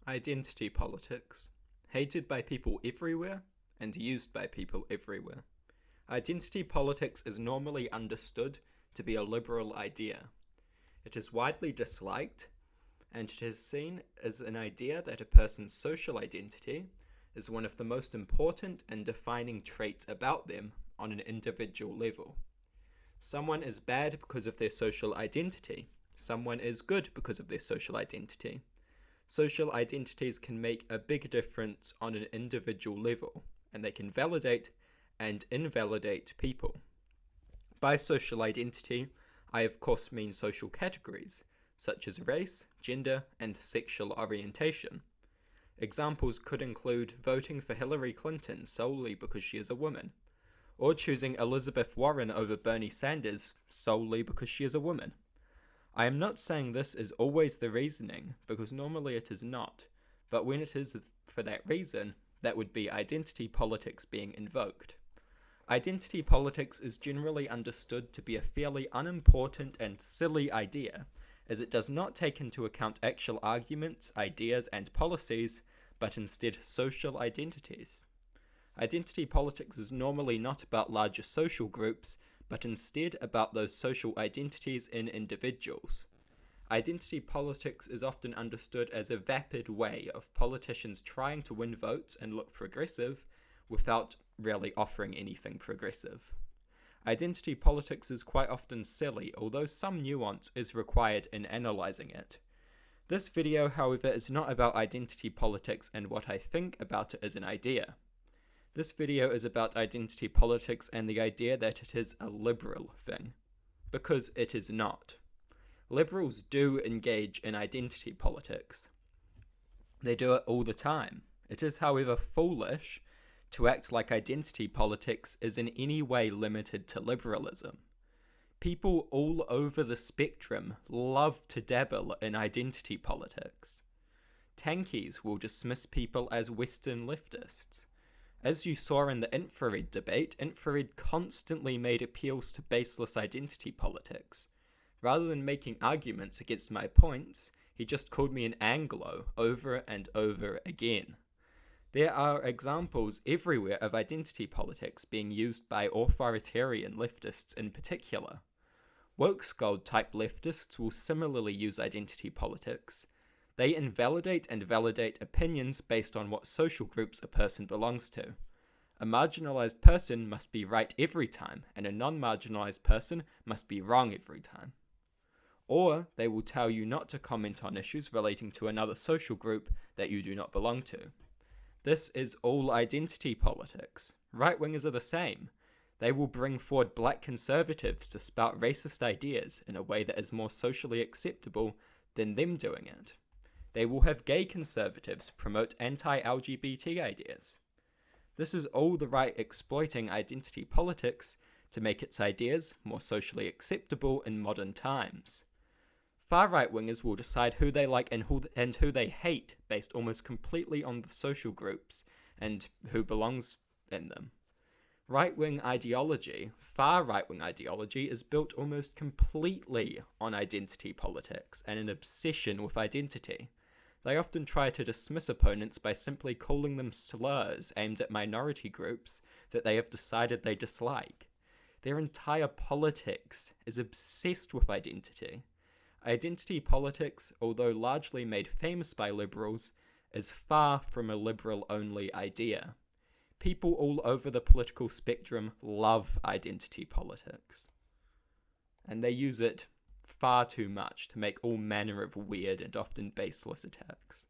Identity politics. Hated by people everywhere and used by people everywhere. Identity politics is normally understood to be a liberal idea. It is widely disliked, and it is seen as an idea that a person's social identity is one of the most important and defining traits about them on an individual level. Someone is bad because of their social identity. Someone is good because of their social identity. Social identities can make a big difference on an individual level, and they can validate and invalidate people. By social identity, I of course mean social categories, such as race, gender, and sexual orientation. Examples could include voting for Hillary Clinton solely because she is a woman, or choosing Elizabeth Warren over Bernie Sanders solely because she is a woman. I am not saying this is always the reasoning, because normally it is not, but when it is for that reason, that would be identity politics being invoked. Identity politics is generally understood to be a fairly unimportant and silly idea, as it does not take into account actual arguments, ideas, and policies, but instead social identities. Identity politics is normally not about larger social groups, but instead about those social identities in individuals. Identity politics is often understood as a vapid way of politicians trying to win votes and look progressive without really offering anything progressive. Identity politics is quite often silly, although some nuance is required in analysing it. This video, however, is not about identity politics and what I think about it as an idea. This video is about identity politics and the idea that it is a liberal thing, because it is not. Liberals do engage in identity politics. They do it all the time. It is, however, foolish to act like identity politics is in any way limited to liberalism. People all over the spectrum love to dabble in identity politics. Tankies will dismiss people as Western leftists. As you saw in the Infrared debate, Infrared constantly made appeals to baseless identity politics. Rather than making arguments against my points, he just called me an Anglo over and over again. There are examples everywhere of identity politics being used by authoritarian leftists in particular. Woke scold type leftists will similarly use identity politics. They invalidate and validate opinions based on what social groups a person belongs to. A marginalized person must be right every time, and a non-marginalized person must be wrong every time. Or they will tell you not to comment on issues relating to another social group that you do not belong to. This is all identity politics. Right-wingers are the same. They will bring forward black conservatives to spout racist ideas in a way that is more socially acceptable than them doing it. They will have gay conservatives promote anti-LGBT ideas. This is all the right exploiting identity politics to make its ideas more socially acceptable in modern times. Far-right wingers will decide who they like and who they hate based almost completely on the social groups and who belongs in them. Right-wing ideology, far-right-wing ideology, is built almost completely on identity politics and an obsession with identity. They often try to dismiss opponents by simply calling them slurs aimed at minority groups that they have decided they dislike. Their entire politics is obsessed with identity. Identity politics, although largely made famous by liberals, is far from a liberal-only idea. People all over the political spectrum love identity politics, and they use it far too much to make all manner of weird and often baseless attacks.